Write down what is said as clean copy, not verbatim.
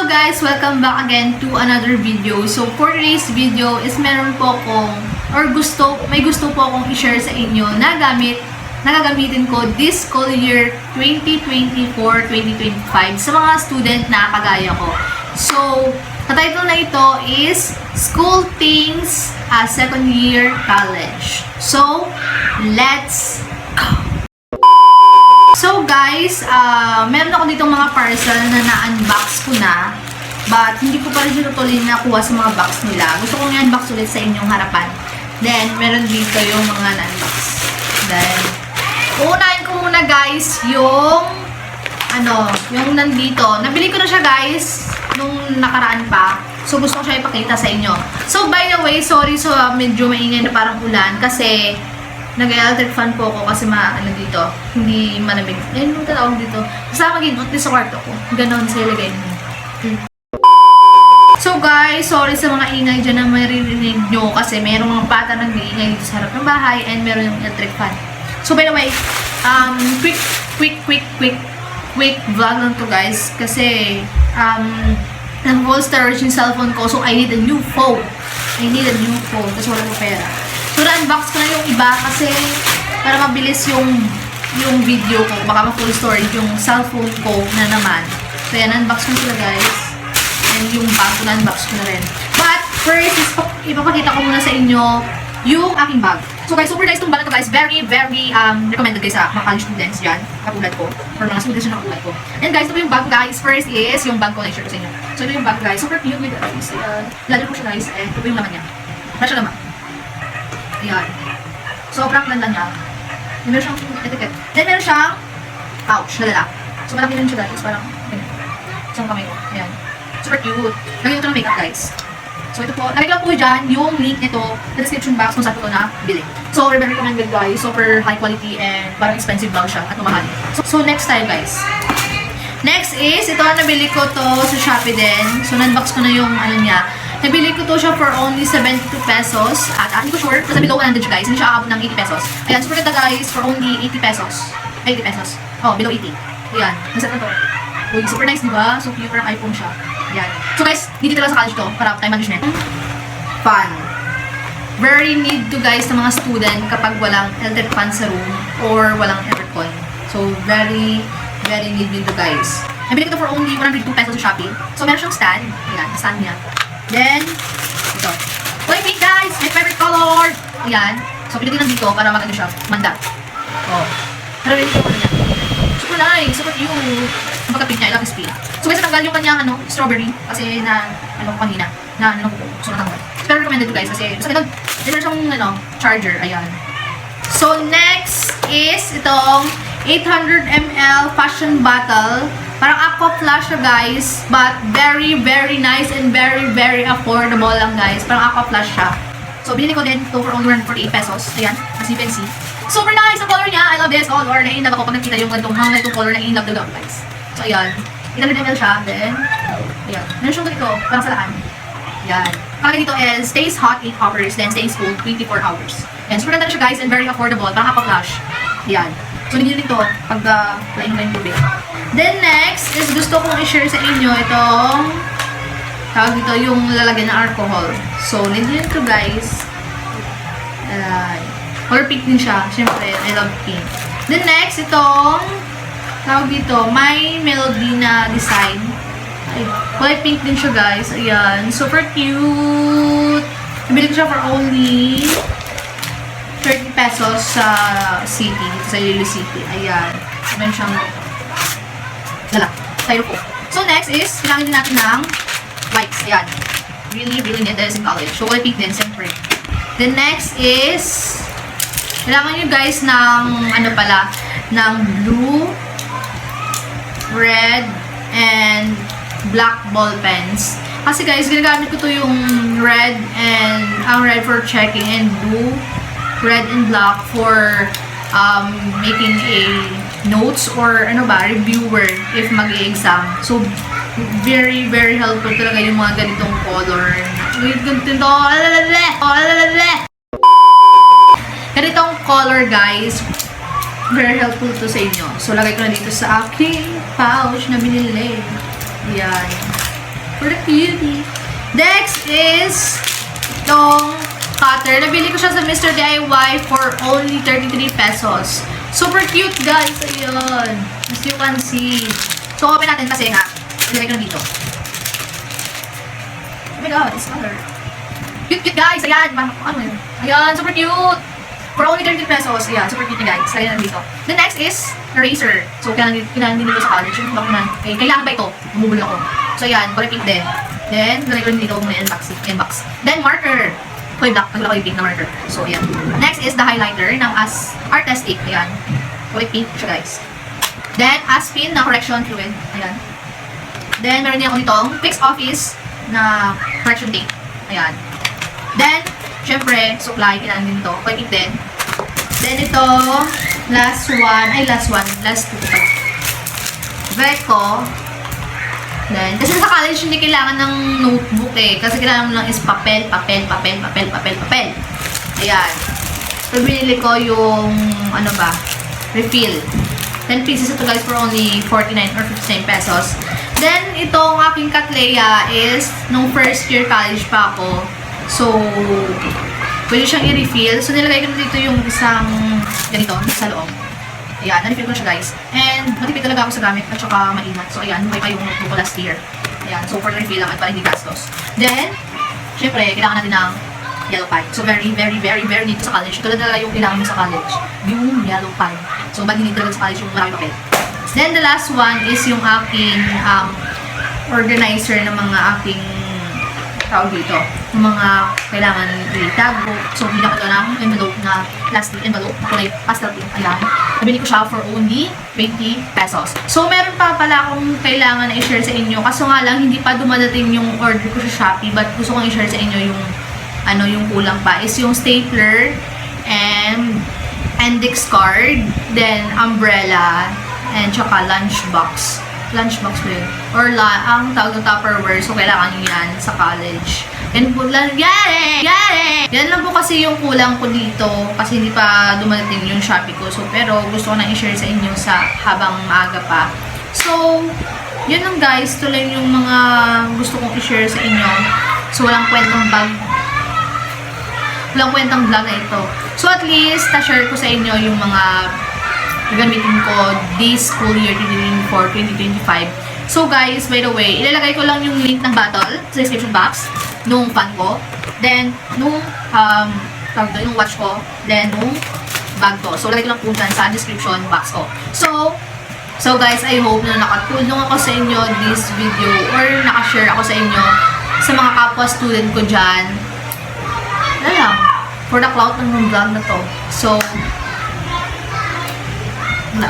Hello guys! Welcome back again to another video. So for today's video is meron po akong may gusto po akong i-share sa inyo na gagamitin ko this school year 2024-2025 sa mga student na kagaya ko. So, the title na ito is School Things as Second Year College. So, let's go! So guys, meron ako ditong mga parcel na na-unbox ko na, but hindi ko pa rin totally nakuha sa mga box nila. Gusto kong i-unbox ulit sa inyong harapan. Then, meron dito yung mga na-unbox. Then, uunahin ko muna guys yung nandito. Nabili ko na siya guys nung nakaraan pa. So, gusto ko siya ipakita sa inyo. So, by the way, sorry medyo maingay na parang ulan kasi nag-electric fan po ako kasi dito, hindi malamig. Ayun yung tatawag dito. Basta mag-inot din sa kwarto ko. Ganon sa ilagay mo. So guys, sorry sa mga ingay dyan na maririnig nyo kasi merong mga bata nag-iingay dito sa harap ng bahay and meron yung electric fan. So by the way, quick vlog lang to guys kasi nag-full storage yung cellphone ko, so I need a new phone. Kasi wala ko pera. So, na-unbox ko na yung iba kasi para mabilis yung video ko. Baka ma-full storage yung cellphone ko na naman. So, yan, unbox ko sila guys. And yung bag ko na-unbox ko na rin. But, first, ipapakita ko muna sa inyo yung aking bag. So guys, super nice itong bag na to guys. Very recommended guys sa mga college students dyan. Katulad ko. Or mga students na katulad ko. And guys, ito yung bag guys. First is yung bag ko na i-share ko sa inyo. So, ito yung bag guys. Super cute with guys. Lalagyan ko siya guys. And ito yung laman niya. Wala siya laman. Ayan. Sobrang ganda niya. Then, meron siyang etiquette. Then, meron siyang pouch na dala. So, malaki rin siya guys. Parang, ganyan. Isang kamay ko. Ayan. Super cute. Lagyan ko ito ng makeup guys. So, ito po. Nalagyan ko dyan yung link nito sa description box kung saan ko ito na bili. So, very recommended guys. Super high quality and parang expensive lang siya at mamahal. So, next tayo guys. Next is, ito nabili ko to sa Shopee din. So, na-unbox ko na yung niya. Nabili ko to siya for only 72 pesos. At hindi ko sure, kasi below 100 guys. Hindi siya aabot ng 80 pesos. Ayan, super ganda guys, for only 80 pesos. 80 pesos. Oh, below 80. Ayan, nasa na to. Uy, super nice, diba? So cute, parang iPhone siya. Ayan. So guys, hindi talaga sa college to, para time management. Fun. Very need to guys sa mga student kapag walang electric fan sa room or walang aircon. So, very need to guys. Nabili ko to for only 102 pesos sa Shopee. So, meron siyang stand. Ayan, stand niya. Then, ito. Kulay pink guys! My favorite color! Ayan. So, pinagin lang dito para maganda siya. Manda. Oh. Pero rin ito niya. Super nice. Super cute. Ang pagka-pink niya. I love this pink. So, guys, natanggal yung kanyang strawberry. Kasi kanina. So, natanggal. Pero recommended to guys. Kasi, meron siyang, charger. Ayan. So, next is itong 800 ml fashion bottle. Parang aqua flash siya guys, but very nice and very affordable lang guys. Parang aqua flash siya. So, binili ko din ito for only 148 pesos. Ayan, as you can see. Super nice ang color niya. I love this color. Na-in-love ako pag nakita yung ganitong color na in-love na guys. So, ayan. 800 ml siya. Then, ayan. Meron siyang ganito. Parang salaan. Ayan. Pag dito is stays hot 8 hours, then stays cold 24 hours. Ayan, super ganda na siya guys and very affordable. Parang aqua flash. Ayan. So, binili ito pag lainom na yung tubig. Then next is gusto kong i-share sa inyo itong tawag dito yung lalagyan ng alcohol. So, nandito ito guys. Color pink din siya. Siyempre, I love pink. Then next, itong tawag dito, My Melody na design. Ay, color pink din siya guys. Ayan. Super cute. Nabili ko siya for only 30 pesos sa city, sa Lilo City. Ayan. Meron siyang tayo po. So next is, kailangan din natin ng wipes. Ayan. Really need this in college. So, pink din, siyempre. Then next is, kailangan nyo guys ng, ng blue, red, and black ball pens. Kasi guys, ginagamit ko to yung red and, ang red for checking and blue, red and black for making a notes or reviewer if mag-i-exam. So, very helpful talaga yung mga ganitong color. Ganitong color guys, very helpful to sa inyo. So, lagay ko na dito sa aking pouch na binili. Yan. For the cutie. Next is itong cutter. Nabili ko siya sa Mr. DIY for only 33 pesos. Super cute, guys. Ayun. As you can see. So, open natin kasi nga. Ilagay ko na dito. Oh my god, this color. Cute, guys. Ayan. Ano yun? Ayan, super cute. For only 33 pesos. Ayan, super cute guys. Lagay na dito. The next is eraser. So, kailangan din dito sa college. Yung bakit kailangan ba ito? Bumubuli ako. So, ayan. Kulay pink din. Then, lagay ko rin dito kung may inbox. Then, marker. Kulay black. Pagkala ko yung pink na marker. So, ayan. Next is the highlighter ng Artistic. Ayan. Kulay pink siya, guys. Then, Aspin na correction fluid. Ayan. Then, meron din ako ditong Fix Office na correction tape. Ayan. Then, syempre, supply. Kailangan din ito. Kulay pink din. Then, ito, last two pala. Veco. Then, kasi sa college, hindi kailangan ng notebook eh. Kasi kailangan mo lang is papel. Ayan. So, binili ko yung, refill. 10 pieces ito guys for only 49 or 59 pesos. Then, itong aking Cattleya is, nung first year college pa ako. So, pwede siyang i-refill. So, nilagay ko dito yung isang ganito, sa loob. Ayan, na-refill ko siya guys. And, matipid talaga ako sa gamit at saka maingat. So, ayan, may pa yung notebook ko last year. Ayan, so for the refill lang at para hindi gastos. Then, syempre, kailangan natin ng yellow pie. So, very need sa college. Tulad na yung kailangan mo sa college. Yung yellow pie. So, bad need talaga sa college yung maraming papel. Then, the last one is yung aking organizer ng mga aking tawag dito. Yung mga kailangan itago. So, hindi ako ito ng envelope na plastic envelope. Kulay pastel pink. Ayan. Nabili ko siya for only 20 pesos. So, meron pa pala akong kailangan na i-share sa inyo. Kaso nga lang, hindi pa dumadating yung order ko sa Shopee. But gusto kong i-share sa inyo yung yung kulang pa. Is yung stapler and index card. Then, umbrella. And tsaka lunchbox. Lunchbox ba yun? Or ang tawag ng Tupperware. So, kailangan nyo yan sa college. Yan po lang. Yan lang po kasi yung kulang ko dito. Kasi hindi pa dumating yung Shopee ko. So, pero gusto ko na i-share sa inyo sa habang maaga pa. So, yun lang guys. Ito lang yung mga gusto kong i-share sa inyo. So, walang kwentang vlog na ito. So, at least, na-share ko sa inyo yung mga gagamitin ko this school year 2024-2025. So guys, by the way, ilalagay ko lang yung link ng bottle sa description box nung fan ko, then nung yung watch ko, then nung bag ko. So lagay ko lang po dyan sa description box ko. So guys, I hope na nakatulong ako sa inyo this video or nakashare ako sa inyo sa mga kapwa student ko dyan. Wala lang, for the clout ng vlog na to. So, wala.